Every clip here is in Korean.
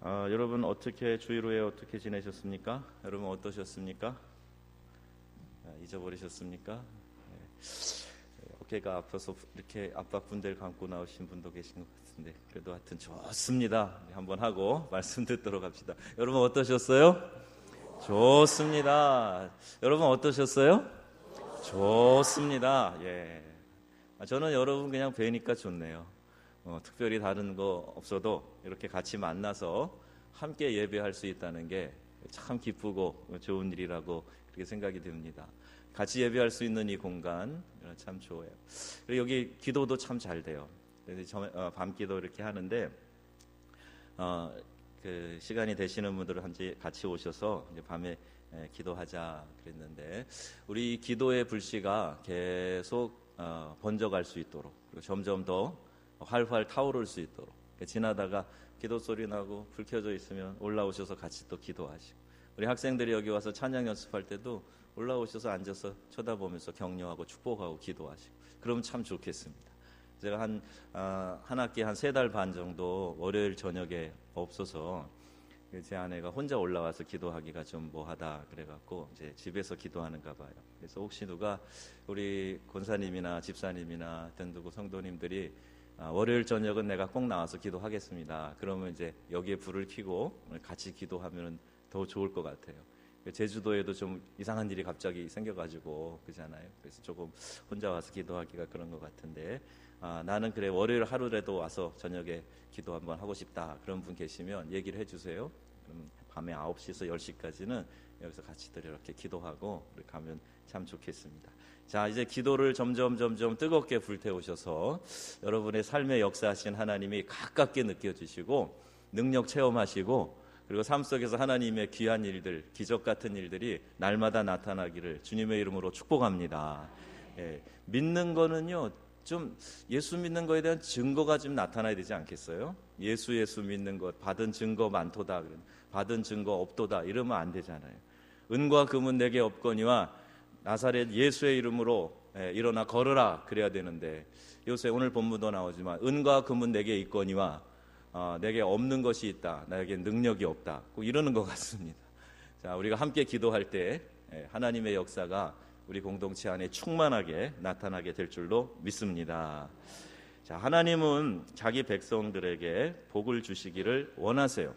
여러분 어떻게 주일 후에 어떻게 지내셨습니까? 여러분 어떠셨습니까? 잊어버리셨습니까? 어깨가 아파서 이렇게 압박분들 감고 나오신 분도 계신 것 같은데 그래도 하여튼 좋습니다. 한번 하고 말씀 듣도록 합시다. 여러분 어떠셨어요? 좋습니다. 여러분 어떠셨어요? 좋습니다. 예. 저는 여러분 그냥 뵈니까 좋네요. 특별히 다른 거 없어도 이렇게 같이 만나서 함께 예배할 수 있다는 게 참 기쁘고 좋은 일이라고 그렇게 생각이 듭니다. 같이 예배할 수 있는 이 공간 참 좋아요. 그리고 여기 기도도 참 잘 돼요. 밤기도 이렇게 하는데 그 시간이 되시는 분들은 같이 오셔서 이제 밤에 기도하자 그랬는데 우리 기도의 불씨가 계속 번져갈 수 있도록 그리고 점점 더 활활 타오를 수 있도록 지나다가 기도 소리 나고 불 켜져 있으면 올라오셔서 같이 또 기도하시고 우리 학생들이 여기 와서 찬양 연습할 때도 올라오셔서 앉아서 쳐다보면서 격려하고 축복하고 기도하시고 그러면 참 좋겠습니다. 제가 한 학기 한 3달 반 정도 월요일 저녁에 없어서 제 아내가 혼자 올라와서 기도하기가 좀 뭐하다 그래갖고 이제 집에서 기도하는가 봐요. 그래서 혹시 누가 우리 권사님이나 집사님이나 누구 성도님들이 월요일 저녁은 내가 꼭 나와서 기도하겠습니다. 그러면 이제 여기에 불을 켜고 같이 기도하면 더 좋을 것 같아요. 제주도에도 좀 이상한 일이 갑자기 생겨가지고 그잖아요. 그래서 조금 혼자 와서 기도하기가 그런 것 같은데 나는 그래 월요일 하루라도 와서 저녁에 기도 한번 하고 싶다. 그런 분 계시면 얘기를 해주세요. 그럼 밤에 9시에서 10시까지는 여기서 같이들 이렇게 기도하고 가면 참 좋겠습니다. 자, 이제 기도를 점점 뜨겁게 불태우셔서 여러분의 삶에 역사하신 하나님이 가깝게 느껴지시고 능력 체험하시고 그리고 삶 속에서 하나님의 귀한 일들, 기적 같은 일들이 날마다 나타나기를 주님의 이름으로 축복합니다. 믿는 거는요, 좀 예수 믿는 거에 대한 증거가 좀 나타나야 되지 않겠어요? 예수 믿는 것, 받은 증거 많도다, 받은 증거 없도다 이러면 안 되잖아요. 은과 금은 내게 없거니와 나사렛 예수의 이름으로 일어나 걸으라 그래야 되는데 요새 오늘 본문도 나오지만 은과 금은 내게 있거니와 내게 없는 것이 있다. 나에게 능력이 없다. 꼭 이러는 것 같습니다. 자, 우리가 함께 기도할 때 하나님의 역사가 우리 공동체 안에 충만하게 나타나게 될 줄로 믿습니다. 자, 하나님은 자기 백성들에게 복을 주시기를 원하세요.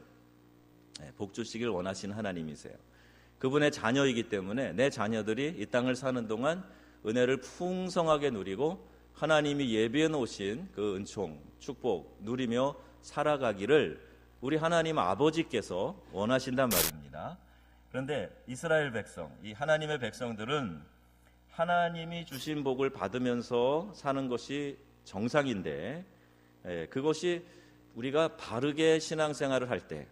복 주시기를 원하시는 하나님이세요. 그분의 자녀이기 때문에 내 자녀들이 이 땅을 사는 동안 은혜를 풍성하게 누리고 하나님이 예비해 놓으신 그 은총, 축복 누리며 살아가기를 우리 하나님 아버지께서 원하신단 말입니다. 그런데 이스라엘 백성, 이 하나님의 백성들은 하나님이 주신 복을 받으면서 사는 것이 정상인데 그것이 우리가 바르게 신앙생활을 할 때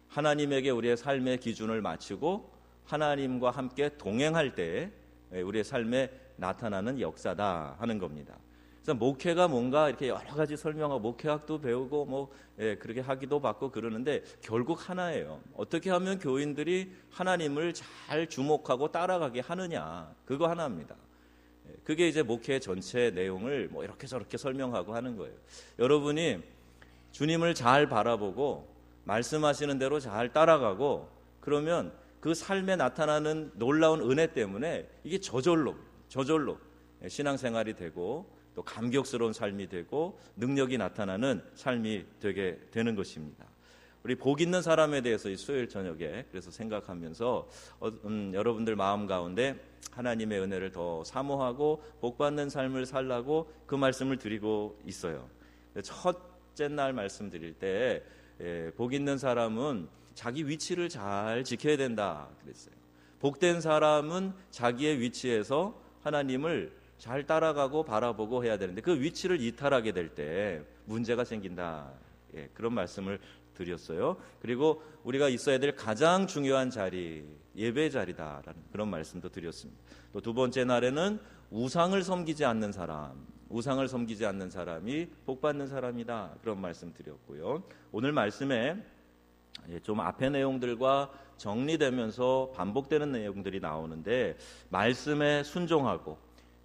하나님에게 우리의 삶의 기준을 맞추고 하나님과 함께 동행할 때 우리의 삶에 나타나는 역사다 하는 겁니다. 그래서 목회가 뭔가 이렇게 여러 가지 설명하고 목회학도 배우고 그렇게 하기도 받고 그러는데 결국 하나예요. 어떻게 하면 교인들이 하나님을 잘 주목하고 따라가게 하느냐, 그거 하나입니다. 그게 이제 목회 전체 내용을 이렇게 저렇게 설명하고 하는 거예요. 여러분이 주님을 잘 바라보고 말씀하시는 대로 잘 따라가고 그러면 그 삶에 나타나는 놀라운 은혜 때문에 이게 저절로 신앙생활이 되고 또 감격스러운 삶이 되고 능력이 나타나는 삶이 되게 되는 것입니다. 우리 복 있는 사람에 대해서 이 수요일 저녁에 그래서 생각하면서 여러분들 마음 가운데 하나님의 은혜를 더 사모하고 복 받는 삶을 살라고 그 말씀을 드리고 있어요. 첫째 날 말씀드릴 때 복 있는 사람은 자기 위치를 잘 지켜야 된다 그랬어요. 복된 사람은 자기의 위치에서 하나님을 잘 따라가고 바라보고 해야 되는데 그 위치를 이탈하게 될 때 문제가 생긴다. 그런 말씀을 드렸어요. 그리고 우리가 있어야 될 가장 중요한 자리, 예배 자리다라는 그런 말씀도 드렸습니다. 또 두 번째 날에는 우상을 섬기지 않는 사람이 복 받는 사람이다. 그런 말씀 드렸고요. 오늘 말씀에 좀 앞의 내용들과 정리되면서 반복되는 내용들이 나오는데 말씀에 순종하고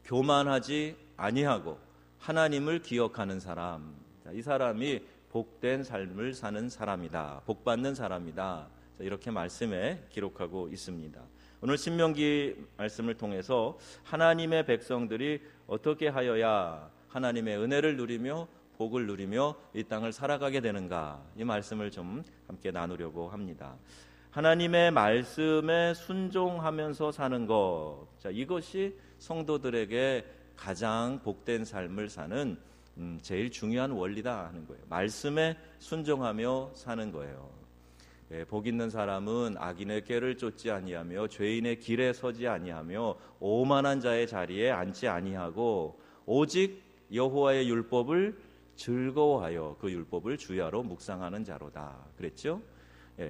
교만하지 아니하고 하나님을 기억하는 사람, 이 사람이 복된 삶을 사는 사람이다. 복받는 사람이다. 이렇게 말씀에 기록하고 있습니다. 오늘 신명기 말씀을 통해서 하나님의 백성들이 어떻게 하여야 하나님의 은혜를 누리며 복을 누리며 이 땅을 살아가게 되는가, 이 말씀을 좀 함께 나누려고 합니다. 하나님의 말씀에 순종하면서 사는 것, 이것이 성도들에게 가장 복된 삶을 사는 제일 중요한 원리다 하는 거예요. 말씀에 순종하며 사는 거예요. 복 있는 사람은 악인의 꾀를 쫓지 아니하며 죄인의 길에 서지 아니하며 오만한 자의 자리에 앉지 아니하고 오직 여호와의 율법을 즐거워하여 그 율법을 주야로 묵상하는 자로다 그랬죠.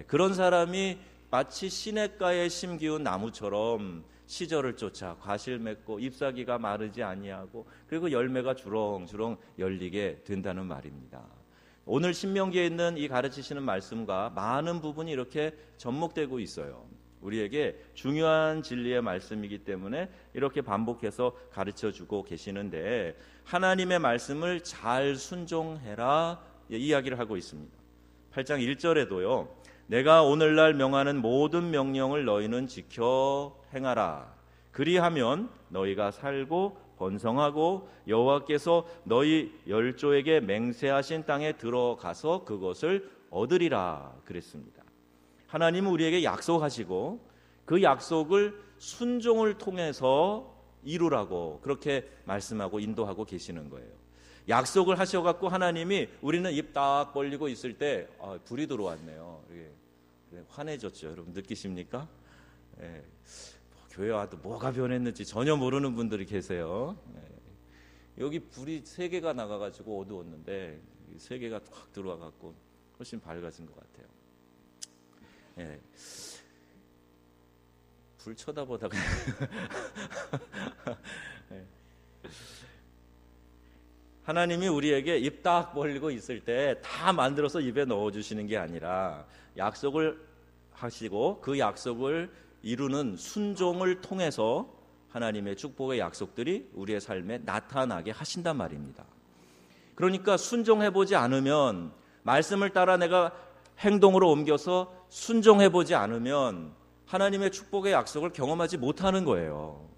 그런 사람이 마치 시냇가에 심기운 나무처럼 시절을 쫓아 과실 맺고 잎사귀가 마르지 아니하고 그리고 열매가 주렁주렁 열리게 된다는 말입니다. 오늘 신명기에 있는 이 가르치시는 말씀과 많은 부분이 이렇게 접목되고 있어요. 우리에게 중요한 진리의 말씀이기 때문에 이렇게 반복해서 가르쳐주고 계시는데, 하나님의 말씀을 잘 순종해라 이야기를 하고 있습니다. 8장 1절에도요, 내가 오늘날 명하는 모든 명령을 너희는 지켜 행하라. 그리하면 너희가 살고 번성하고 여호와께서 너희 열조에게 맹세하신 땅에 들어가서 그것을 얻으리라 그랬습니다. 하나님은 우리에게 약속하시고 그 약속을 순종을 통해서 이루라고 그렇게 말씀하고 인도하고 계시는 거예요. 약속을 하셔갖고 하나님이, 우리는 입 딱 벌리고 있을 때 불이 들어왔네요. 환해졌죠. 여러분 느끼십니까? 교회 와도 뭐가 변했는지 전혀 모르는 분들이 계세요. 여기 불이 3개가 나가가지고 어두웠는데 3개가 확 들어와갖고 훨씬 밝아진 것 같아요. 불 쳐다보다가 하나님이 우리에게 입 딱 벌리고 있을 때 다 만들어서 입에 넣어주시는 게 아니라 약속을 하시고 그 약속을 이루는 순종을 통해서 하나님의 축복의 약속들이 우리의 삶에 나타나게 하신단 말입니다. 그러니까 순종해보지 않으면, 말씀을 따라 내가 행동으로 옮겨서 순종해보지 않으면 하나님의 축복의 약속을 경험하지 못하는 거예요.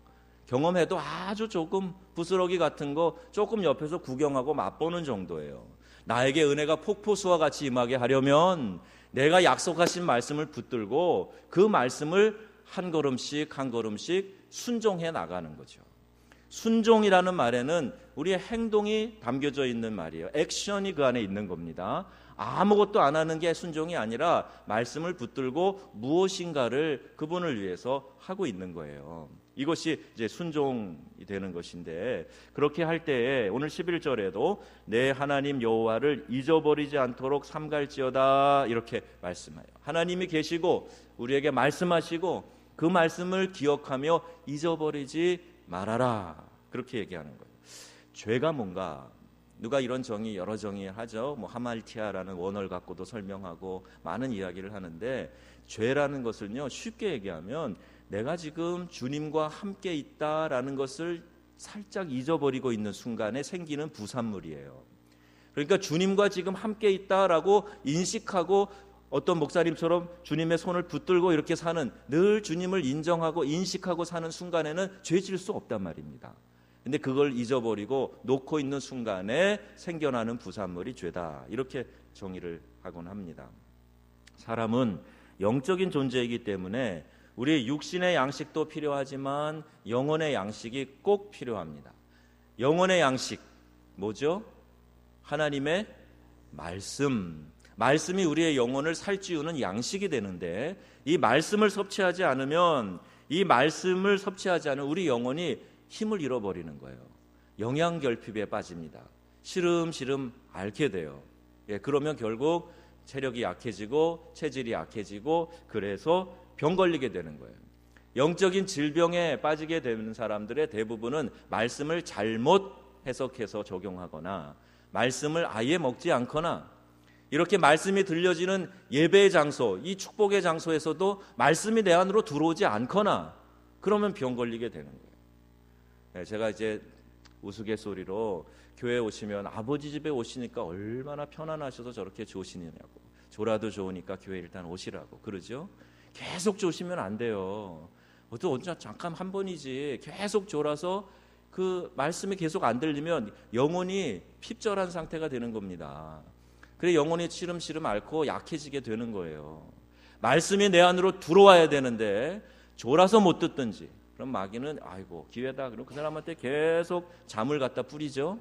경험해도 아주 조금 부스러기 같은 거 조금 옆에서 구경하고 맛보는 정도예요. 나에게 은혜가 폭포수와 같이 임하게 하려면 내가 약속하신 말씀을 붙들고 그 말씀을 한 걸음씩 한 걸음씩 순종해 나가는 거죠. 순종이라는 말에는 우리의 행동이 담겨져 있는 말이에요. 액션이 그 안에 있는 겁니다. 아무것도 안 하는 게 순종이 아니라 말씀을 붙들고 무엇인가를 그분을 위해서 하고 있는 거예요. 이것이 이제 순종이 되는 것인데, 그렇게 할 때에 오늘 11절에도 내 하나님 여호와를 잊어버리지 않도록 삼갈지어다 이렇게 말씀해요. 하나님이 계시고 우리에게 말씀하시고 그 말씀을 기억하며 잊어버리지 말아라 그렇게 얘기하는 거예요. 죄가 뭔가, 누가 이런 정의 여러 정의 하죠. 하말티아라는 원어를 갖고도 설명하고 많은 이야기를 하는데, 죄라는 것을요 쉽게 얘기하면 내가 지금 주님과 함께 있다라는 것을 살짝 잊어버리고 있는 순간에 생기는 부산물이에요. 그러니까 주님과 지금 함께 있다라고 인식하고 어떤 목사님처럼 주님의 손을 붙들고 이렇게 사는, 늘 주님을 인정하고 인식하고 사는 순간에는 죄질 수 없단 말입니다. 근데 그걸 잊어버리고 놓고 있는 순간에 생겨나는 부산물이 죄다 이렇게 정의를 하곤 합니다. 사람은 영적인 존재이기 때문에 우리의 육신의 양식도 필요하지만 영혼의 양식이 꼭 필요합니다. 영혼의 양식 뭐죠? 하나님의 말씀이 우리의 영혼을 살찌우는 양식이 되는데, 이 말씀을 섭취하지 않으면, 이 말씀을 섭취하지 않은 우리 영혼이 힘을 잃어버리는 거예요. 영양결핍에 빠집니다. 시름시름 앓게 돼요. 그러면 결국 체력이 약해지고 체질이 약해지고 그래서 병 걸리게 되는 거예요. 영적인 질병에 빠지게 되는 사람들의 대부분은 말씀을 잘못 해석해서 적용하거나 말씀을 아예 먹지 않거나, 이렇게 말씀이 들려지는 예배의 장소, 이 축복의 장소에서도 말씀이 내 안으로 들어오지 않거나 그러면 병 걸리게 되는 거예요. 제가 이제 우스갯소리로 교회 오시면 아버지 집에 오시니까 얼마나 편안하셔서 저렇게 조시느냐고, 졸아도 좋으니까 교회 일단 오시라고 그러죠. 계속 조시면 안 돼요. 언제 잠깐 한 번이지 계속 졸아서 그 말씀이 계속 안 들리면 영혼이 핍절한 상태가 되는 겁니다. 그래 영혼이 시름시름 앓고 약해지게 되는 거예요. 말씀이 내 안으로 들어와야 되는데 졸아서 못 듣든지, 그럼 마귀는 아이고 기회다, 그럼 그 사람한테 계속 잠을 갖다 뿌리죠.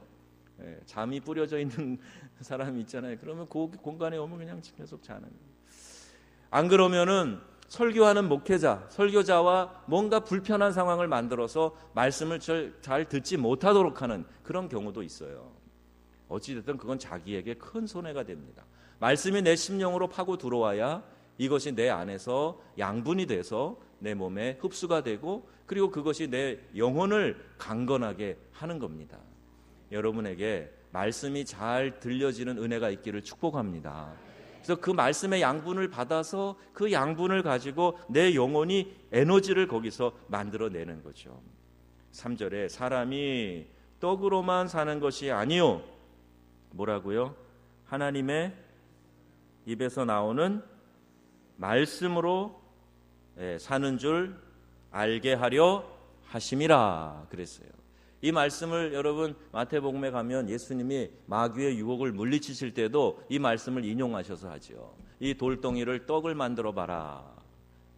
잠이 뿌려져 있는 사람이 있잖아요. 그러면 그 공간에 오면 그냥 계속 자는 거예요. 안 그러면은 설교하는 목회자, 설교자와 뭔가 불편한 상황을 만들어서 말씀을 잘 듣지 못하도록 하는 그런 경우도 있어요. 어찌됐든 그건 자기에게 큰 손해가 됩니다. 말씀이 내 심령으로 파고 들어와야 이것이 내 안에서 양분이 돼서 내 몸에 흡수가 되고, 그리고 그것이 내 영혼을 강건하게 하는 겁니다. 여러분에게 말씀이 잘 들려지는 은혜가 있기를 축복합니다. 그래서 그 말씀의 양분을 받아서 그 양분을 가지고 내 영혼이 에너지를 거기서 만들어내는 거죠. 3절에 사람이 떡으로만 사는 것이 아니요, 뭐라고요? 하나님의 입에서 나오는 말씀으로 사는 줄 알게 하려 하심이라 그랬어요. 이 말씀을 여러분 마태복음에 가면 예수님이 마귀의 유혹을 물리치실 때도 이 말씀을 인용하셔서 하죠. 이 돌덩이를 떡을 만들어 봐라.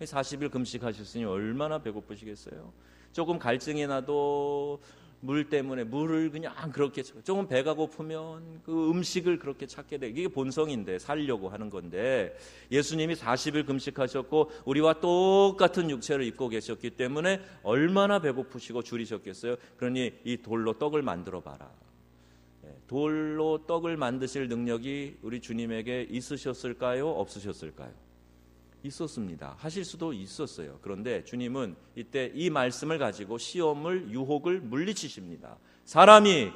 40일 금식하셨으니 얼마나 배고프시겠어요. 조금 갈증이 나도 물 때문에 물을 그냥 그렇게, 조금 배가 고프면 그 음식을 그렇게 찾게 돼. 이게 본성인데 살려고 하는 건데, 예수님이 40일 금식하셨고 우리와 똑같은 육체를 입고 계셨기 때문에 얼마나 배고프시고 줄이셨겠어요. 그러니 이 돌로 떡을 만들어 봐라. 돌로 떡을 만드실 능력이 우리 주님에게 있으셨을까요? 없으셨을까요? 있었습니다. 하실 수도 있었어요. 그런데 주님은 이때 이 말씀을 가지고 시험을, 유혹을 물리치십니다. 사람이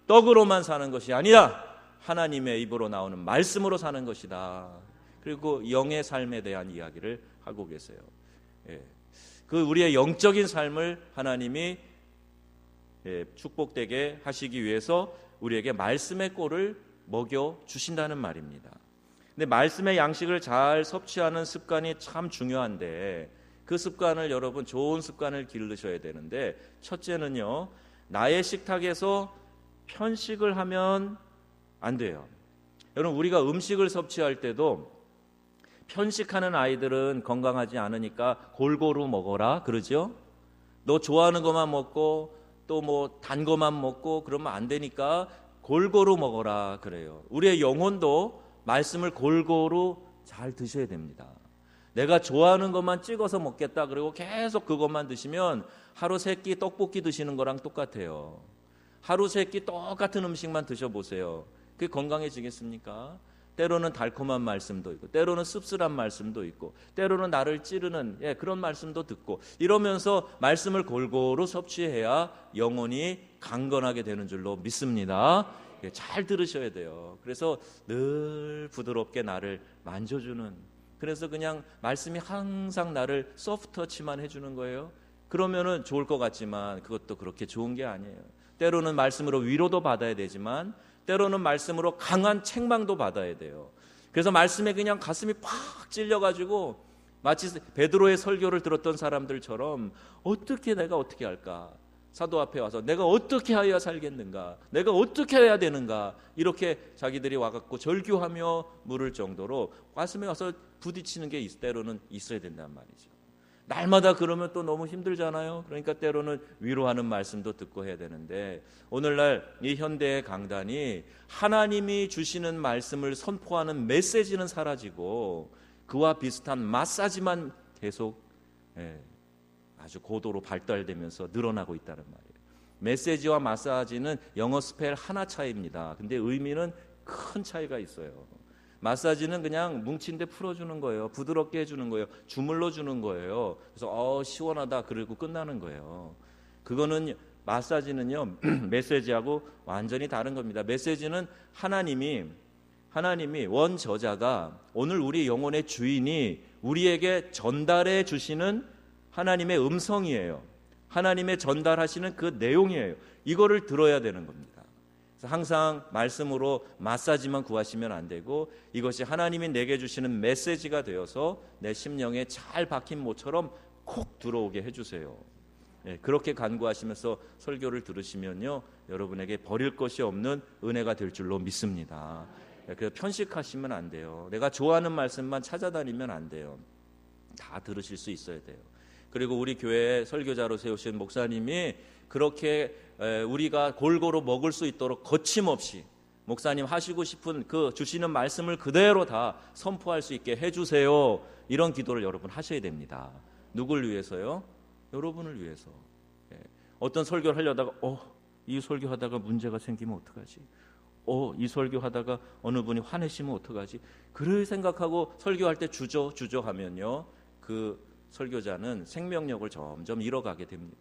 떡으로만 사는 것이 아니라 하나님의 입으로 나오는 말씀으로 사는 것이다. 그리고 영의 삶에 대한 이야기를 하고 계세요. 그 우리의 영적인 삶을 하나님이 축복되게 하시기 위해서 우리에게 말씀의 꼴을 먹여 주신다는 말입니다. 근데 말씀의 양식을 잘 섭취하는 습관이 참 중요한데, 그 습관을 여러분 좋은 습관을 기르셔야 되는데, 첫째는요, 나의 식탁에서 편식을 하면 안 돼요. 여러분 우리가 음식을 섭취할 때도 편식하는 아이들은 건강하지 않으니까 골고루 먹어라 그러죠. 너 좋아하는 것만 먹고 또 뭐 단 것만 먹고 그러면 안 되니까 골고루 먹어라 그래요. 우리의 영혼도 말씀을 골고루 잘 드셔야 됩니다. 내가 좋아하는 것만 찍어서 먹겠다 그리고 계속 그것만 드시면 하루 세 끼 떡볶이 드시는 거랑 똑같아요. 하루 세 끼 똑같은 음식만 드셔보세요. 그게 건강해지겠습니까? 때로는 달콤한 말씀도 있고, 때로는 씁쓸한 말씀도 있고, 때로는 나를 찌르는 그런 말씀도 듣고, 이러면서 말씀을 골고루 섭취해야 영혼이 강건하게 되는 줄로 믿습니다. 잘 들으셔야 돼요. 그래서 늘 부드럽게 나를 만져주는, 그래서 그냥 말씀이 항상 나를 소프트터치만 해주는 거예요. 그러면은 좋을 것 같지만 그것도 그렇게 좋은 게 아니에요. 때로는 말씀으로 위로도 받아야 되지만 때로는 말씀으로 강한 책망도 받아야 돼요. 그래서 말씀에 그냥 가슴이 팍 찔려가지고 마치 베드로의 설교를 들었던 사람들처럼 내가 어떻게 할까? 사도 앞에 와서 내가 어떻게 하여야 살겠는가? 내가 어떻게 해야 되는가? 이렇게 자기들이 와갖고 절규하며 물을 정도로 가슴에 와서 부딪히는 게 때로는 있어야 된단 말이죠. 날마다 그러면 또 너무 힘들잖아요. 그러니까 때로는 위로하는 말씀도 듣고 해야 되는데, 오늘날 이 현대의 강단이 하나님이 주시는 말씀을 선포하는 메시지는 사라지고 그와 비슷한 마사지만 계속 아주 고도로 발달되면서 늘어나고 있다는 말이에요. 메시지와 마사지는 영어 스펠 하나 차이입니다. 근데 의미는 큰 차이가 있어요. 마사지는 그냥 뭉친 데 풀어주는 거예요. 부드럽게 해주는 거예요. 주물러 주는 거예요. 그래서 시원하다 그러고 끝나는 거예요. 그거는 마사지는요 메시지하고 완전히 다른 겁니다. 메시지는 하나님이 원저자가 오늘 우리 영혼의 주인이 우리에게 전달해 주시는 하나님의 음성이에요. 하나님의 전달하시는 그 내용이에요. 이거를 들어야 되는 겁니다. 그래서 항상 말씀으로 마사지만 구하시면 안 되고 이것이 하나님이 내게 주시는 메시지가 되어서 내 심령에 잘 박힌 모처럼 콕 들어오게 해주세요. 그렇게 간구하시면서 설교를 들으시면요, 여러분에게 버릴 것이 없는 은혜가 될 줄로 믿습니다. 그래서 편식하시면 안 돼요. 내가 좋아하는 말씀만 찾아다니면 안 돼요. 다 들으실 수 있어야 돼요. 그리고 우리 교회에 설교자로 세우신 목사님이 그렇게 우리가 골고루 먹을 수 있도록 거침없이 목사님 하시고 싶은 그 주시는 말씀을 그대로 다 선포할 수 있게 해주세요. 이런 기도를 여러분 하셔야 됩니다. 누굴 위해서요? 여러분을 위해서. 어떤 설교를 하려다가 이 설교하다가 문제가 생기면 어떡하지? 이 설교하다가 어느 분이 화내시면 어떡하지? 그럴 생각하고 설교할 때 주저 하면요, 그 설교자는 생명력을 점점 잃어가게 됩니다.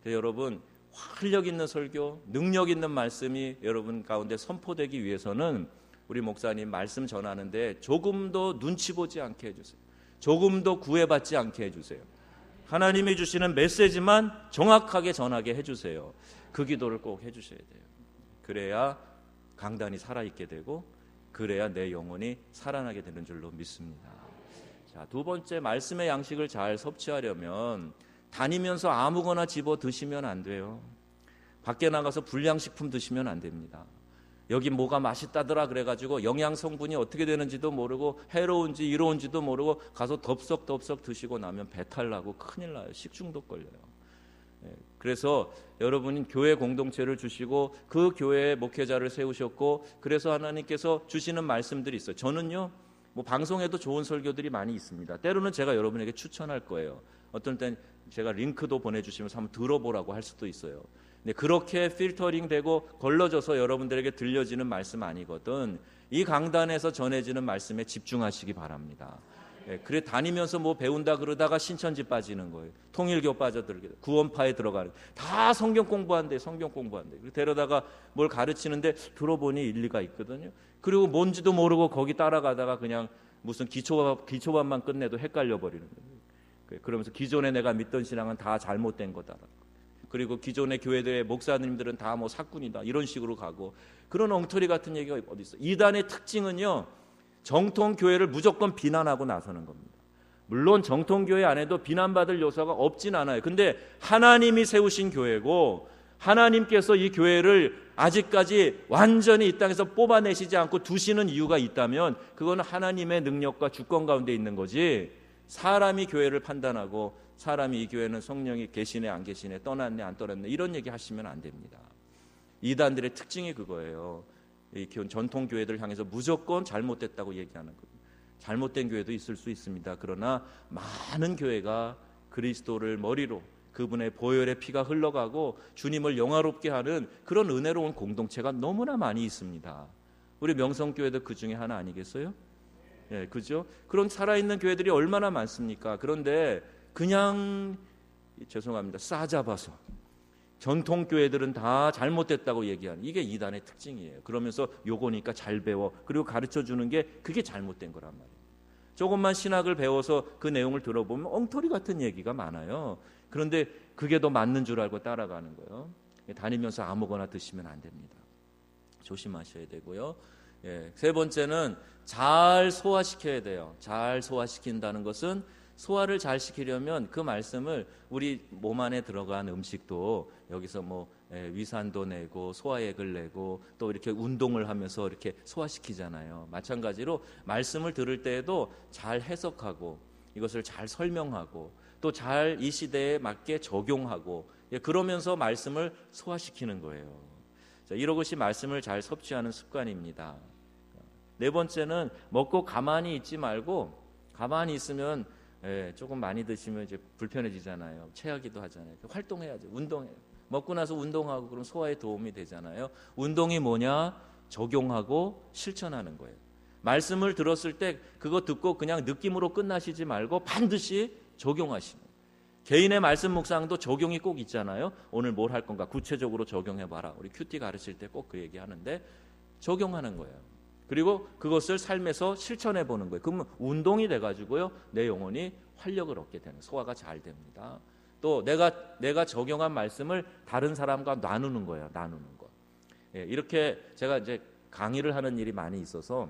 그래서 여러분, 활력 있는 설교, 능력 있는 말씀이 여러분 가운데 선포되기 위해서는 우리 목사님 말씀 전하는데 조금도 눈치 보지 않게 해주세요. 조금도 구애받지 않게 해주세요. 하나님이 주시는 메시지만 정확하게 전하게 해주세요. 그 기도를 꼭 해주셔야 돼요. 그래야 강단이 살아있게 되고 그래야 내 영혼이 살아나게 되는 줄로 믿습니다. 자, 두 번째, 말씀의 양식을 잘 섭취하려면 다니면서 아무거나 집어 드시면 안 돼요. 밖에 나가서 불량식품 드시면 안 됩니다. 여기 뭐가 맛있다더라 그래가지고 영양 성분이 어떻게 되는지도 모르고 해로운지 이로운지도 모르고 가서 덥석 드시고 나면 배탈 나고 큰일 나요. 식중독 걸려요. 그래서 여러분이 교회 공동체를 주시고 그 교회에 목회자를 세우셨고 그래서 하나님께서 주시는 말씀들이 있어요. 저는요, 뭐 방송에도 좋은 설교들이 많이 있습니다. 때로는 제가 여러분에게 추천할 거예요. 어떤 땐 제가 링크도 보내주시면서 한번 들어보라고 할 수도 있어요. 근데 그렇게 필터링 되고 걸러져서 여러분들에게 들려지는 말씀 아니거든. 이 강단에서 전해지는 말씀에 집중하시기 바랍니다. 그래 다니면서 뭐 배운다 그러다가 신천지 빠지는 거예요. 통일교 빠져들게, 구원파에 들어가는, 다 성경 공부한대. 그리고 데려다가 뭘 가르치는데 들어보니 일리가 있거든요. 그리고 뭔지도 모르고 거기 따라가다가 그냥 무슨 기초반만 끝내도 헷갈려 버리는 거예요. 그러면서 기존에 내가 믿던 신앙은 다 잘못된 거다. 그리고 기존의 교회들의 목사님들은 다 뭐 사꾼이다. 이런 식으로 가고, 그런 엉터리 같은 얘기가 어디 있어. 이단의 특징은요, 정통교회를 무조건 비난하고 나서는 겁니다. 물론 정통교회 안에도 비난받을 요소가 없진 않아요. 근데 하나님이 세우신 교회고 하나님께서 이 교회를 아직까지 완전히 이 땅에서 뽑아내시지 않고 두시는 이유가 있다면 그건 하나님의 능력과 주권 가운데 있는 거지, 사람이 교회를 판단하고 사람이 이 교회는 성령이 계시네 안 계시네, 떠났네 안 떠났네, 이런 얘기 하시면 안 됩니다. 이단들의 특징이 그거예요. 이 전통 교회들 향해서 무조건 잘못됐다고 얘기하는 겁니다. 잘못된 교회도 있을 수 있습니다. 그러나 많은 교회가 그리스도를 머리로 그분의 보혈의 피가 흘러가고 주님을 영화롭게 하는 그런 은혜로운 공동체가 너무나 많이 있습니다. 우리 명성교회도 그 중에 하나 아니겠어요? 예, 그죠? 그런 살아있는 교회들이 얼마나 많습니까? 그런데 그냥 죄송합니다, 싸잡아서 전통교회들은 다 잘못됐다고 얘기하는, 이게 이단의 특징이에요. 그러면서 요거니까 잘 배워, 그리고 가르쳐주는 게 그게 잘못된 거란 말이에요. 조금만 신학을 배워서 그 내용을 들어보면 엉터리 같은 얘기가 많아요. 그런데 그게 더 맞는 줄 알고 따라가는 거예요. 다니면서 아무거나 드시면 안 됩니다. 조심하셔야 되고요. 세 번째는 잘 소화시켜야 돼요. 잘 소화시킨다는 것은, 소화를 잘 시키려면 그 말씀을 우리 몸 안에 들어간 음식도 여기서 뭐 위산도 내고 소화액을 내고 또 이렇게 운동을 하면서 이렇게 소화시키잖아요. 마찬가지로 말씀을 들을 때에도 잘 해석하고 이것을 잘 설명하고 또 잘 이 시대에 맞게 적용하고, 그러면서 말씀을 소화시키는 거예요. 자, 이것이 말씀을 잘 섭취하는 습관입니다. 네 번째는 먹고 가만히 있지 말고, 가만히 있으면 조금 많이 드시면 이제 불편해지잖아요. 체하기도 하잖아요. 활동해야죠. 운동해요. 먹고 나서 운동하고 그럼 소화에 도움이 되잖아요. 운동이 뭐냐? 적용하고 실천하는 거예요. 말씀을 들었을 때 그거 듣고 그냥 느낌으로 끝나시지 말고 반드시 적용하시는 거예요. 개인의 말씀 묵상도 적용이 꼭 있잖아요. 오늘 뭘 할 건가 구체적으로 적용해봐라. 우리 큐티 가르칠 때 꼭 그 얘기하는데, 적용하는 거예요. 그리고 그것을 삶에서 실천해 보는 거예요. 그러면 운동이 돼가지고요, 내 영혼이 활력을 얻게 되는, 소화가 잘 됩니다. 또 내가 적용한 말씀을 다른 사람과 나누는 거예요. 나누는 거. 이렇게 제가 이제 강의를 하는 일이 많이 있어서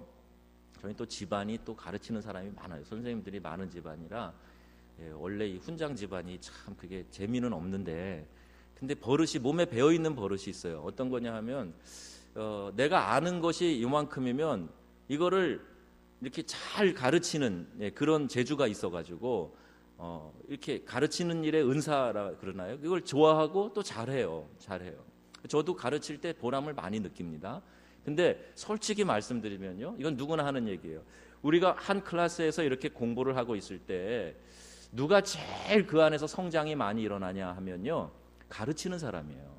저희 또 집안이 또 가르치는 사람이 많아요. 선생님들이 많은 집안이라 원래 이 훈장 집안이 참 그게 재미는 없는데, 근데 버릇이 몸에 배어 있는 버릇이 있어요. 어떤 거냐 하면 내가 아는 것이 이만큼이면 이거를 이렇게 잘 가르치는 그런 재주가 있어가지고 이렇게 가르치는 일에 은사라 그러나요? 이걸 좋아하고 또 잘해요. 저도 가르칠 때 보람을 많이 느낍니다. 근데 솔직히 말씀드리면요, 이건 누구나 하는 얘기예요. 우리가 한 클래스에서 이렇게 공부를 하고 있을 때 누가 제일 그 안에서 성장이 많이 일어나냐 하면요, 가르치는 사람이에요.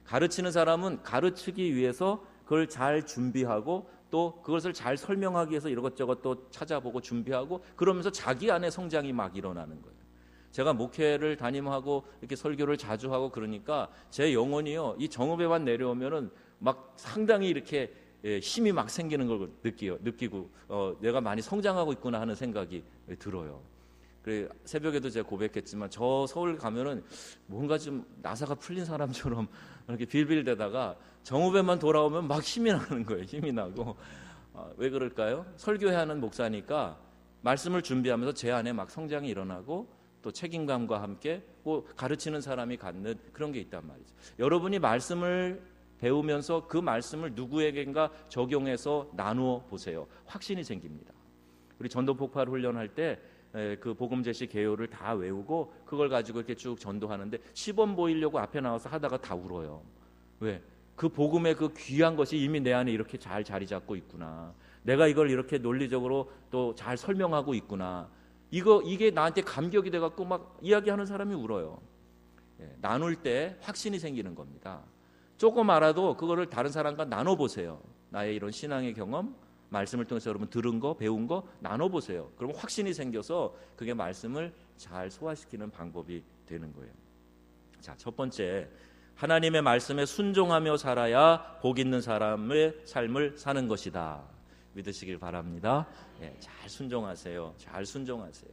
가르치는 사람은 가르치기 위해서 그걸 잘 준비하고 또 그것을 잘 설명하기 위해서 이것저것 또 찾아보고 준비하고 그러면서 자기 안에 성장이 막 일어나는 거예요. 제가 목회를 담임하고 이렇게 설교를 자주 하고 그러니까 제 영혼이요, 이 정읍에만 내려오면은 막 상당히 이렇게 힘이 막 생기는 걸 느끼고 내가 많이 성장하고 있구나 하는 생각이 들어요. 그래, 새벽에도 제가 고백했지만 저 서울 가면은 뭔가 좀 나사가 풀린 사람처럼 이렇게 빌빌대다가 정읍에만 돌아오면 막 힘이 나는 거예요. 힘이 나고 왜 그럴까요? 설교해야 하는 목사니까 말씀을 준비하면서 제 안에 막 성장이 일어나고 또 책임감과 함께 뭐 가르치는 사람이 갖는 그런 게 있단 말이죠. 여러분이 말씀을 배우면서 그 말씀을 누구에겐가 적용해서 나누어 보세요. 확신이 생깁니다. 우리 전도 폭발 훈련할 때 그 복음 제시 개요를 다 외우고 그걸 가지고 이렇게 쭉 전도하는데 시범 보이려고 앞에 나와서 하다가 다 울어요. 왜? 그 복음의 그 귀한 것이 이미 내 안에 이렇게 잘 자리 잡고 있구나. 내가 이걸 이렇게 논리적으로 또 잘 설명하고 있구나. 이게 나한테 감격이 돼갖고 막 이야기하는 사람이 울어요. 나눌 때 확신이 생기는 겁니다. 조금 알아도 그거를 다른 사람과 나눠보세요. 나의 이런 신앙의 경험, 말씀을 통해서 여러분 들은 거, 배운 거 나눠보세요. 그러면 확신이 생겨서 그게 말씀을 잘 소화시키는 방법이 되는 거예요. 자, 첫 번째, 하나님의 말씀에 순종하며 살아야 복 있는 사람의 삶을 사는 것이다. 믿으시길 바랍니다. 잘 순종하세요. 잘 순종하세요.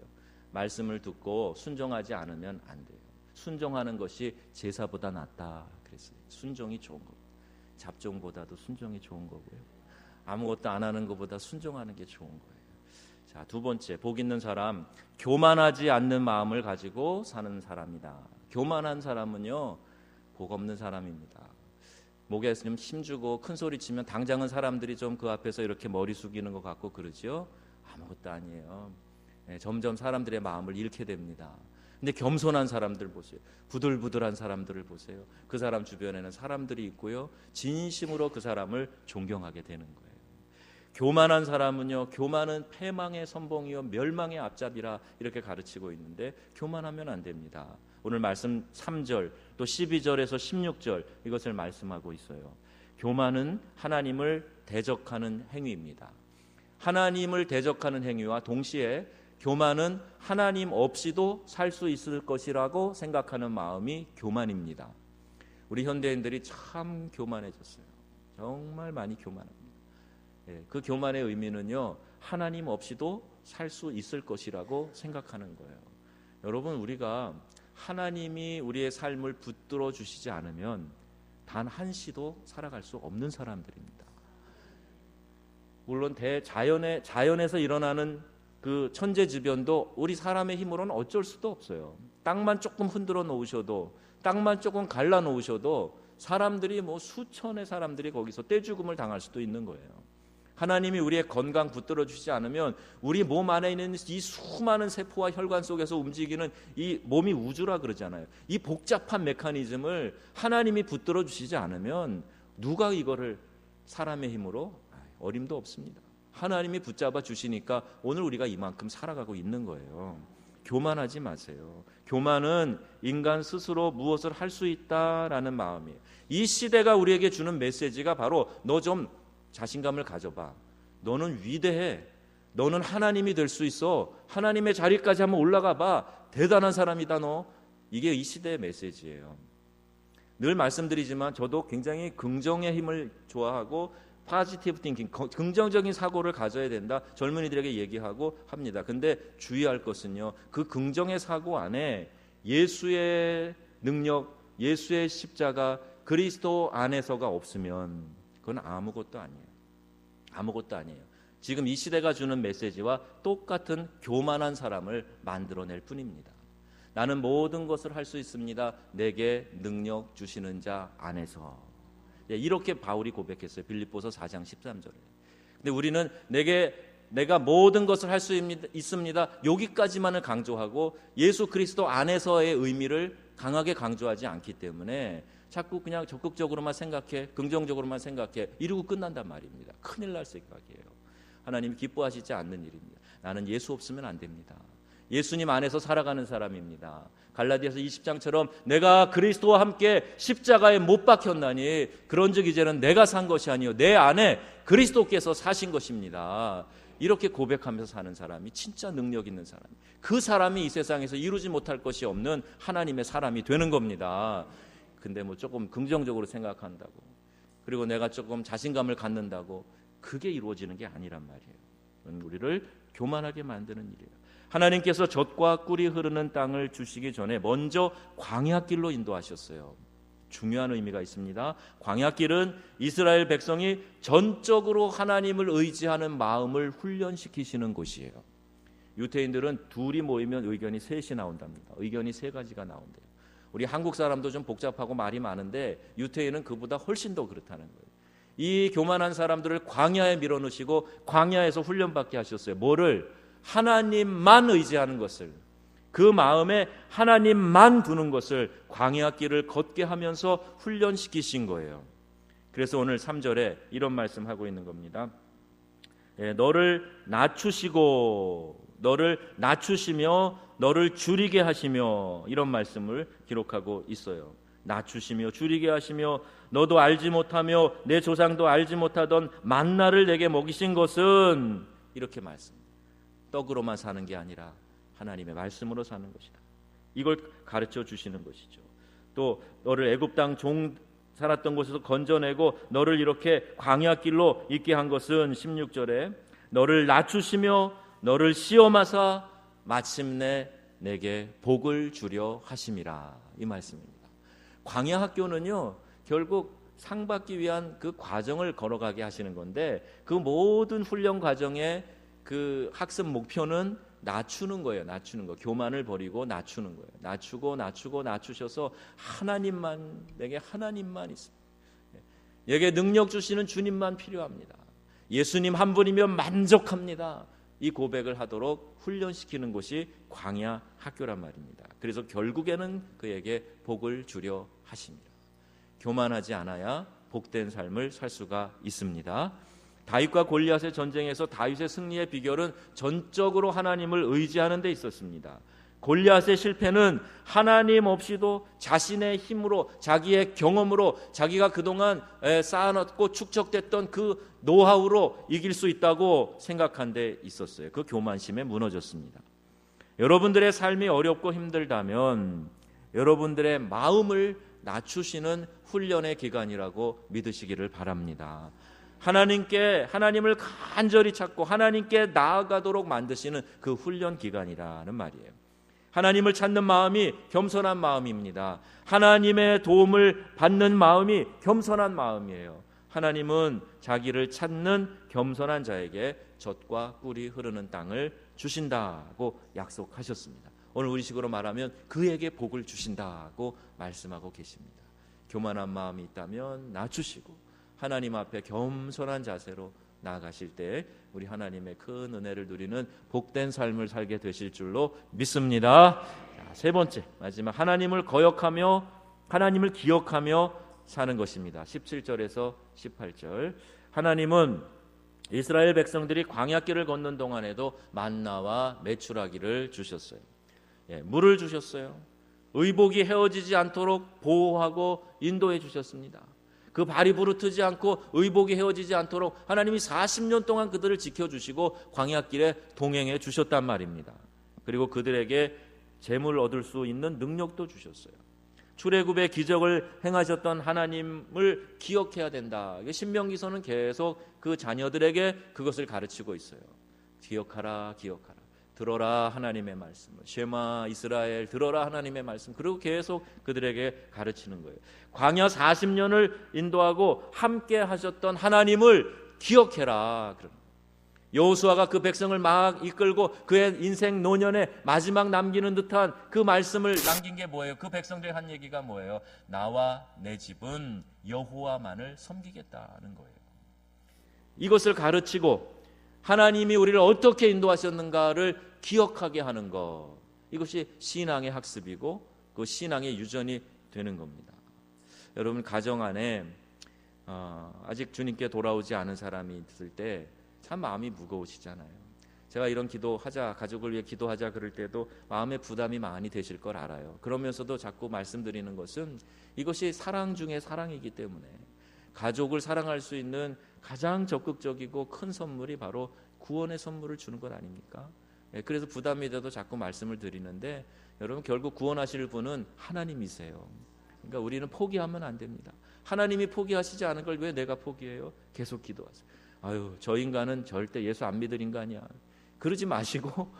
말씀을 듣고 순종하지 않으면 안 돼요. 순종하는 것이 제사보다 낫다 그랬어요. 순종이 좋은 거. 잡종보다도 순종이 좋은 거고요. 아무것도 안 하는 것보다 순종하는 게 좋은 거예요. 자, 두 번째, 복 있는 사람, 교만하지 않는 마음을 가지고 사는 사람이다. 교만한 사람은요, 복 없는 사람입니다. 목에 좀 힘주고 큰 소리 치면 당장은 사람들이 좀 그 앞에서 이렇게 머리 숙이는 것 같고 그러죠. 아무것도 아니에요. 점점 사람들의 마음을 잃게 됩니다. 근데 겸손한 사람들 보세요. 부들부들한 사람들을 보세요. 그 사람 주변에는 사람들이 있고요, 진심으로 그 사람을 존경하게 되는 거예요. 교만한 사람은요, 교만은 패망의 선봉이요 멸망의 앞잡이라 이렇게 가르치고 있는데 교만하면 안 됩니다. 오늘 말씀 3절 또 12절에서 16절 이것을 말씀하고 있어요. 교만은 하나님을 대적하는 행위입니다. 하나님을 대적하는 행위와 동시에 교만은 하나님 없이도 살 수 있을 것이라고 생각하는 마음이 교만입니다. 우리 현대인들이 참 교만해졌어요. 정말 많이 교만합니다. 그 교만의 의미는요, 하나님 없이도 살 수 있을 것이라고 생각하는 거예요. 여러분, 우리가 하나님이 우리의 삶을 붙들어 주시지 않으면 단 한시도 살아갈 수 없는 사람들입니다. 물론 자연에서 일어나는 그 천재지변도 우리 사람의 힘으로는 어쩔 수도 없어요. 땅만 조금 흔들어 놓으셔도, 땅만 조금 갈라 놓으셔도 사람들이 뭐 수천의 사람들이 거기서 떼죽음을 당할 수도 있는 거예요. 하나님이 우리의 건강 붙들어 주시지 않으면 우리 몸 안에 있는 이 수많은 세포와 혈관 속에서 움직이는 이 몸이 우주라 그러잖아요. 이 복잡한 메커니즘을 하나님이 붙들어 주시지 않으면 누가 이거를 사람의 힘으로 어림도 없습니다. 하나님이 붙잡아 주시니까 오늘 우리가 이만큼 살아가고 있는 거예요. 교만하지 마세요. 교만은 인간 스스로 무엇을 할 수 있다라는 마음이에요. 이 시대가 우리에게 주는 메시지가 바로 너 좀 자신감을 가져봐. 너는 위대해. 너는 하나님이 될 수 있어. 하나님의 자리까지 한번 올라가 봐. 대단한 사람이다 너. 이게 이 시대의 메시지예요. 늘 말씀드리지만 저도 굉장히 긍정의 힘을 좋아하고 포지티브 띵킹, 긍정적인 사고를 가져야 된다. 젊은이들에게 얘기하고 합니다. 근데 주의할 것은요, 그 긍정의 사고 안에 예수의 능력, 예수의 십자가, 그리스도 안에서가 없으면 그건 아무것도 아니에요. 아무것도 아니에요. 지금 이 시대가 주는 메시지와 똑같은 교만한 사람을 만들어낼 뿐입니다. 나는 모든 것을 할 수 있습니다. 내게 능력 주시는 자 안에서. 이렇게 바울이 고백했어요. 빌립보서 4장 13절에. 근데 우리는 내가 모든 것을 할 수 있습니다. 여기까지만을 강조하고 예수 그리스도 안에서의 의미를 강하게 강조하지 않기 때문에 자꾸 그냥 적극적으로만 생각해, 긍정적으로만 생각해 이러고 끝난단 말입니다. 큰일 날 생각이에요. 하나님이 기뻐하시지 않는 일입니다. 나는 예수 없으면 안 됩니다. 예수님 안에서 살아가는 사람입니다. 갈라디아서 20장처럼 내가 그리스도와 함께 십자가에 못 박혔나니 그런즉 이제는 내가 산 것이 아니요 내 안에 그리스도께서 사신 것입니다. 이렇게 고백하면서 사는 사람이 진짜 능력 있는 사람, 그 사람이 이 세상에서 이루지 못할 것이 없는 하나님의 사람이 되는 겁니다. 근데 뭐 조금 긍정적으로 생각한다고, 그리고 내가 조금 자신감을 갖는다고 그게 이루어지는 게 아니란 말이에요. 우리를 교만하게 만드는 일이에요. 하나님께서 젖과 꿀이 흐르는 땅을 주시기 전에 먼저 광야길로 인도하셨어요. 중요한 의미가 있습니다. 광야길은 이스라엘 백성이 전적으로 하나님을 의지하는 마음을 훈련시키시는 곳이에요. 유태인들은 둘이 모이면 의견이 셋이 나온답니다. 의견이 세 가지가 나온대요. 우리 한국 사람도 좀 복잡하고 말이 많은데 유태인은 그보다 훨씬 더 그렇다는 거예요. 이 교만한 사람들을 광야에 밀어넣으시고 광야에서 훈련받게 하셨어요. 뭐를? 하나님만 의지하는 것을, 그 마음에 하나님만 두는 것을 광야길을 걷게 하면서 훈련시키신 거예요. 그래서 오늘 3절에 이런 말씀하고 있는 겁니다. 너를 낮추시고 너를 낮추시며 너를 줄이게 하시며, 이런 말씀을 기록하고 있어요. 낮추시며 줄이게 하시며 너도 알지 못하며 내 조상도 알지 못하던 만나를 내게 먹이신 것은, 이렇게 말씀. 떡으로만 사는 게 아니라 하나님의 말씀으로 사는 것이다. 이걸 가르쳐 주시는 것이죠. 또 너를 애굽 땅 종 살았던 곳에서 건져내고 너를 이렇게 광야길로 있게 한 것은 16절에 너를 낮추시며 너를 시험하사 마침내 내게 복을 주려 하심이라, 이 말씀입니다. 광야 학교는요 결국 상 받기 위한 그 과정을 걸어가게 하시는 건데, 그 모든 훈련 과정의 그 학습 목표는 낮추는 거예요. 낮추는 거. 교만을 버리고 낮추는 거예요. 낮추고 낮추셔서 하나님만, 내게 하나님만 있습니다. 내게 능력 주시는 주님만 필요합니다. 예수님 한 분이면 만족합니다. 이 고백을 하도록 훈련시키는 곳이 광야 학교란 말입니다. 그래서 결국에는 그에게 복을 주려 하십니다. 교만하지 않아야 복된 삶을 살 수가 있습니다. 다윗과 골리앗의 전쟁에서 다윗의 승리의 비결은 전적으로 하나님을 의지하는 데 있었습니다. 골리앗의 실패는 하나님 없이도 자신의 힘으로, 자기의 경험으로, 자기가 그동안 쌓아놨고 축적됐던 그 노하우로 이길 수 있다고 생각한 데 있었어요. 그 교만심에 무너졌습니다. 여러분들의 삶이 어렵고 힘들다면 여러분들의 마음을 낮추시는 훈련의 기간이라고 믿으시기를 바랍니다. 하나님을 간절히 찾고 하나님께 나아가도록 만드시는 그 훈련 기간이라는 말이에요. 하나님을 찾는 마음이 겸손한 마음입니다. 하나님의 도움을 받는 마음이 겸손한 마음이에요. 하나님은 자기를 찾는 겸손한 자에게 젖과 꿀이 흐르는 땅을 주신다고 약속하셨습니다. 오늘 우리식으로 말하면 그에게 복을 주신다고 말씀하고 계십니다. 교만한 마음이 있다면 낮추시고 하나님 앞에 겸손한 자세로 나아가실 때 우리 하나님의 큰 은혜를 누리는 복된 삶을 살게 되실 줄로 믿습니다. 자, 세 번째, 마지막, 하나님을 거역하며 하나님을 기억하며 사는 것입니다. 17절에서 18절. 하나님은 이스라엘 백성들이 광야길을 걷는 동안에도 만나와 메추라기를 주셨어요. 물을 주셨어요. 의복이 헤어지지 않도록 보호하고 인도해 주셨습니다. 그 발이 부르트지 않고 의복이 헤어지지 않도록 하나님이 40년 동안 그들을 지켜주시고 광야길에 동행해 주셨단 말입니다. 그리고 그들에게 재물 얻을 수 있는 능력도 주셨어요. 출애굽의 기적을 행하셨던 하나님을 기억해야 된다. 신명기서는 계속 그 자녀들에게 그것을 가르치고 있어요. 기억하라, 기억하라. 들어라 하나님의 말씀을, 쉐마 이스라엘 들어라 하나님의 말씀. 그리고 계속 그들에게 가르치는 거예요. 광야 40년을 인도하고 함께 하셨던 하나님을 기억해라. 여호수아가 그 백성을 막 이끌고 그의 인생 노년에 마지막 남기는 듯한 그 말씀을 남긴 게 뭐예요? 그 백성들이 한 얘기가 뭐예요? 나와 내 집은 여호와만을 섬기겠다는 거예요. 이것을 가르치고 하나님이 우리를 어떻게 인도하셨는가를 기억하게 하는 것, 이것이 신앙의 학습이고 그 신앙의 유전이 되는 겁니다. 여러분, 가정 안에 아직 주님께 돌아오지 않은 사람이 있을 때 참 마음이 무거우시잖아요. 제가 이런 기도하자, 가족을 위해 기도하자 그럴 때도 마음의 부담이 많이 되실 걸 알아요. 그러면서도 자꾸 말씀드리는 것은 이것이 사랑 중에 사랑이기 때문에 가족을 사랑할 수 있는 가장 적극적이고 큰 선물이 바로 구원의 선물을 주는 것 아닙니까? 그래서 부담이 돼도 자꾸 말씀을 드리는데, 여러분, 결국 구원하실 분은 하나님이세요. 그러니까 우리는 포기하면 안 됩니다. 하나님이 포기하시지 않은 걸 왜 내가 포기해요? 계속 기도하세요. 아유, 저 인간은 절대 예수 안 믿을 인간이야. 그러지 마시고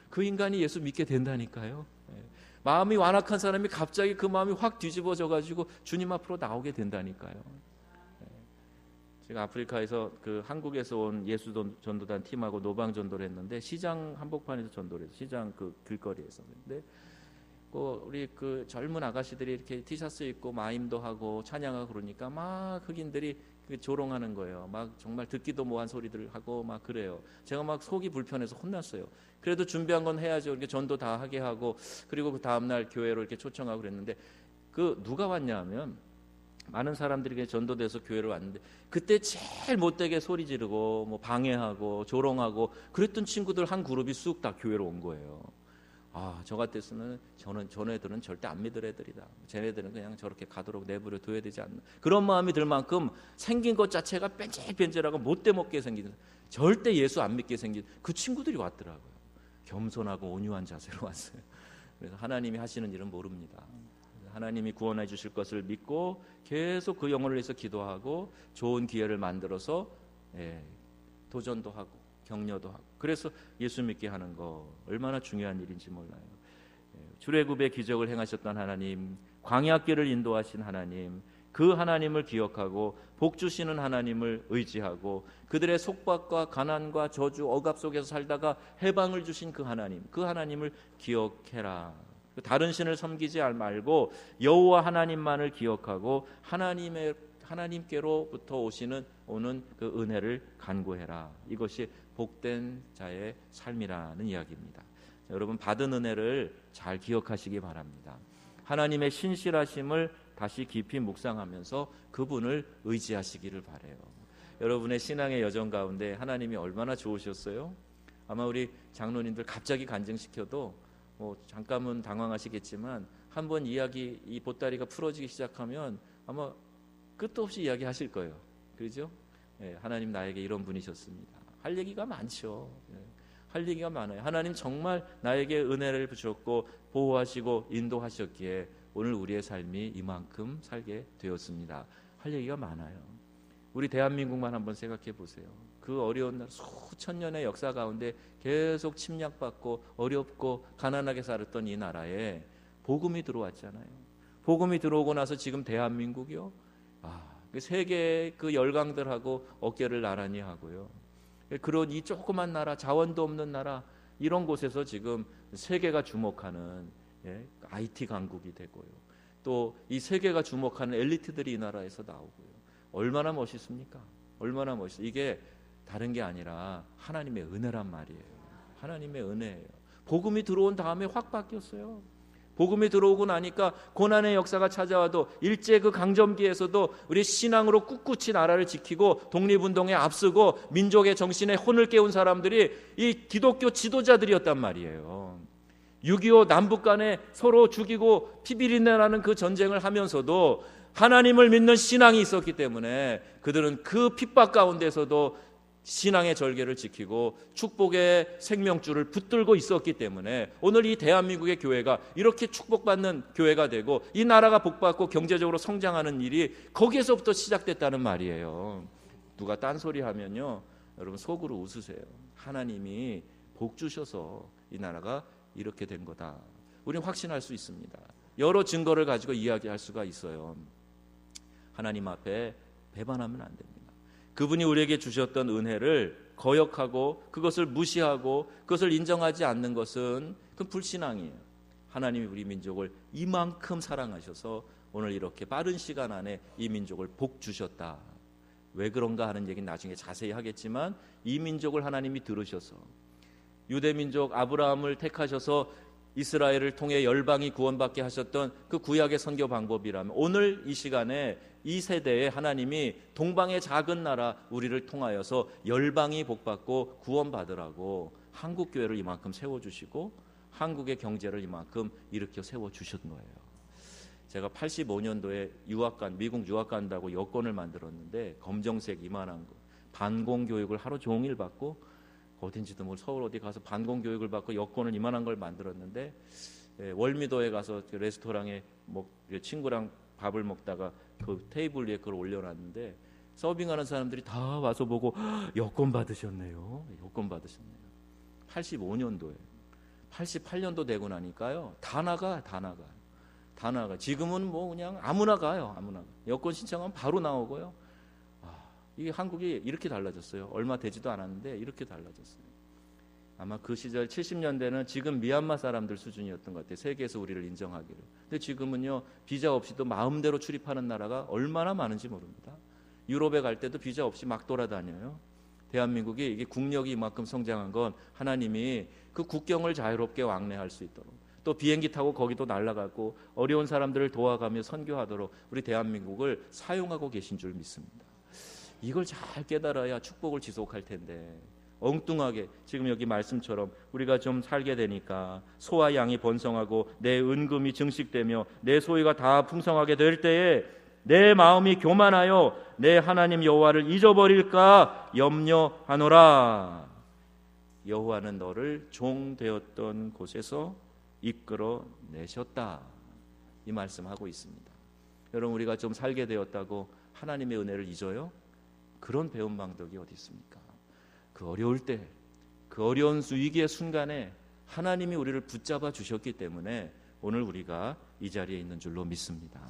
그 인간이 예수 믿게 된다니까요. 마음이 완악한 사람이 갑자기 그 마음이 확 뒤집어져 가지고 주님 앞으로 나오게 된다니까요. 제가 아프리카에서 그 한국에서 온 예수 전도단 팀하고 노방 전도를 했는데, 시장 한복판에서 전도를 했어요. 시장 그 길거리에서. 근데 우리 그 젊은 아가씨들이 이렇게 티셔츠 입고 마임도 하고 찬양하고 그러니까 막 흑인들이 조롱하는 거예요. 막 정말 듣기도 뭐한 소리들 하고 막 그래요. 제가 막 속이 불편해서 혼났어요. 그래도 준비한 건 해야죠. 이렇게 전도 다 하게 하고, 그리고 그 다음 날 교회로 이렇게 초청하고 그랬는데, 그 누가 왔냐 하면 많은 사람들이 전도돼서 교회를 왔는데, 그때 제일 못되게 소리 지르고 뭐 방해하고 조롱하고 그랬던 친구들 한 그룹이 쑥 다 교회로 온 거예요. 아, 저 같았으면 저는 애들은 절대 안 믿을 애들이다. 쟤네들은 그냥 저렇게 가도록 내버려 둬야 되지 않나. 그런 마음이 들 만큼 생긴 것 자체가 뺀질뺀질하고 못돼 먹게 생긴, 절대 예수 안 믿게 생긴 그 친구들이 왔더라고요. 겸손하고 온유한 자세로 왔어요. 그래서 하나님이 하시는 일은 모릅니다. 하나님이 구원해 주실 것을 믿고 계속 그 영혼을 위해서 기도하고 좋은 기회를 만들어서 도전도 하고 격려도 하고, 그래서 예수 믿게 하는 거 얼마나 중요한 일인지 몰라요. 출애굽의 기적을 행하셨던 하나님, 광야길을 인도하신 하나님, 그 하나님을 기억하고 복 주시는 하나님을 의지하고 그들의 속박과 가난과 저주 억압 속에서 살다가 해방을 주신 그 하나님을 기억해라. 다른 신을 섬기지 말고 여호와 하나님만을 기억하고 하나님께로부터 오는 그 은혜를 간구해라. 이것이 복된 자의 삶이라는 이야기입니다. 여러분, 받은 은혜를 잘 기억하시기 바랍니다. 하나님의 신실하심을 다시 깊이 묵상하면서 그분을 의지하시기를 바라요. 여러분의 신앙의 여정 가운데 하나님이 얼마나 좋으셨어요? 아마 우리 장로님들 갑자기 간증시켜도 잠깐은 당황하시겠지만 한번 이 보따리가 풀어지기 시작하면 아마 끝도 없이 이야기하실 거예요. 그렇죠? 하나님 나에게 이런 분이셨습니다. 할 얘기가 많죠. 할 얘기가 많아요. 하나님 정말 나에게 은혜를 주셨고 보호하시고 인도하셨기에 오늘 우리의 삶이 이만큼 살게 되었습니다. 할 얘기가 많아요. 우리 대한민국만 한번 생각해 보세요. 그 어려운 날, 수천 년의 역사 가운데 계속 침략받고 어렵고 가난하게 살았던 이 나라에 복음이 들어왔잖아요. 복음이 들어오고 나서 지금 대한민국이요, 세계의 그 열강들하고 어깨를 나란히 하고요, 그런 이 조그만 나라, 자원도 없는 나라, 이런 곳에서 지금 세계가 주목하는 IT 강국이 되고요, 또 이 세계가 주목하는 엘리트들이 이 나라에서 나오고요. 얼마나 멋있습니까? 얼마나 멋있어요. 이게 다른 게 아니라 하나님의 은혜란 말이에요. 하나님의 은혜예요. 복음이 들어온 다음에 확 바뀌었어요. 복음이 들어오고 나니까 고난의 역사가 찾아와도 일제 그 강점기에서도 우리 신앙으로 꿋꿋이 나라를 지키고 독립운동에 앞서고 민족의 정신에 혼을 깨운 사람들이 이 기독교 지도자들이었단 말이에요. 6.25 남북 간에 서로 죽이고 피비린내 나는 그 전쟁을 하면서도 하나님을 믿는 신앙이 있었기 때문에 그들은 그 핍박 가운데서도 신앙의 절개를 지키고 축복의 생명줄을 붙들고 있었기 때문에 오늘 이 대한민국의 교회가 이렇게 축복받는 교회가 되고 이 나라가 복받고 경제적으로 성장하는 일이 거기에서부터 시작됐다는 말이에요. 누가 딴소리 하면요, 여러분 속으로 웃으세요. 하나님이 복 주셔서 이 나라가 이렇게 된 거다. 우리는 확신할 수 있습니다. 여러 증거를 가지고 이야기할 수가 있어요. 하나님 앞에 배반하면 안 됩니다. 그분이 우리에게 주셨던 은혜를 거역하고 그것을 무시하고 그것을 인정하지 않는 것은 그 불신앙이에요. 하나님이 우리 민족을 이만큼 사랑하셔서 오늘 이렇게 빠른 시간 안에 이 민족을 복 주셨다. 왜 그런가 하는 얘기는 나중에 자세히 하겠지만 이 민족을 하나님이 들으셔서 유대민족 아브라함을 택하셔서 이스라엘을 통해 열방이 구원받게 하셨던 그 구약의 선교 방법이라면 오늘 이 시간에 이 세대에 하나님이 동방의 작은 나라 우리를 통하여서 열방이 복받고 구원받으라고 한국교회를 이만큼 세워주시고 한국의 경제를 이만큼 일으켜 세워주신 거예요. 제가 85년도에 미국 유학 간다고 여권을 만들었는데 검정색 이만한 거 반공교육을 하루 종일 받고 어딘지도 모르고 서울 어디 가서 반공교육을 받고 여권을 이만한 걸 만들었는데 월미도에 가서 그 레스토랑에 친구랑 밥을 먹다가 그 테이블 위에 그걸 올려놨는데 서빙하는 사람들이 다 와서 보고 여권 받으셨네요. 여권 받으셨네요. 85년도에 88년도 되고 나니까요. 다 나가. 지금은 뭐 그냥 아무나 가요. 아무나. 여권 신청하면 바로 나오고요. 이게 한국이 이렇게 달라졌어요. 얼마 되지도 않았는데 이렇게 달라졌어요. 아마 그 시절 70년대는 지금 미얀마 사람들 수준이었던 것 같아요. 세계에서 우리를 인정하기를. 근데 지금은요. 비자 없이도 마음대로 출입하는 나라가 얼마나 많은지 모릅니다. 유럽에 갈 때도 비자 없이 막 돌아다녀요. 대한민국이 이게 국력이 이만큼 성장한 건 하나님이 그 국경을 자유롭게 왕래할 수 있도록 또 비행기 타고 거기도 날아가고 어려운 사람들을 도와가며 선교하도록 우리 대한민국을 사용하고 계신 줄 믿습니다. 이걸 잘 깨달아야 축복을 지속할 텐데 엉뚱하게 지금 여기 말씀처럼 우리가 좀 살게 되니까 소와 양이 번성하고 내 은금이 증식되며 내 소유가 다 풍성하게 될 때에 내 마음이 교만하여 내 하나님 여호와를 잊어버릴까 염려하노라. 여호와는 너를 종 되었던 곳에서 이끌어 내셨다. 이 말씀하고 있습니다. 여러분 우리가 좀 살게 되었다고 하나님의 은혜를 잊어요? 그런 배움 방법이 어디 있습니까? 그 어려울 때, 그 어려운 위기의 순간에 하나님이 우리를 붙잡아 주셨기 때문에 오늘 우리가 이 자리에 있는 줄로 믿습니다.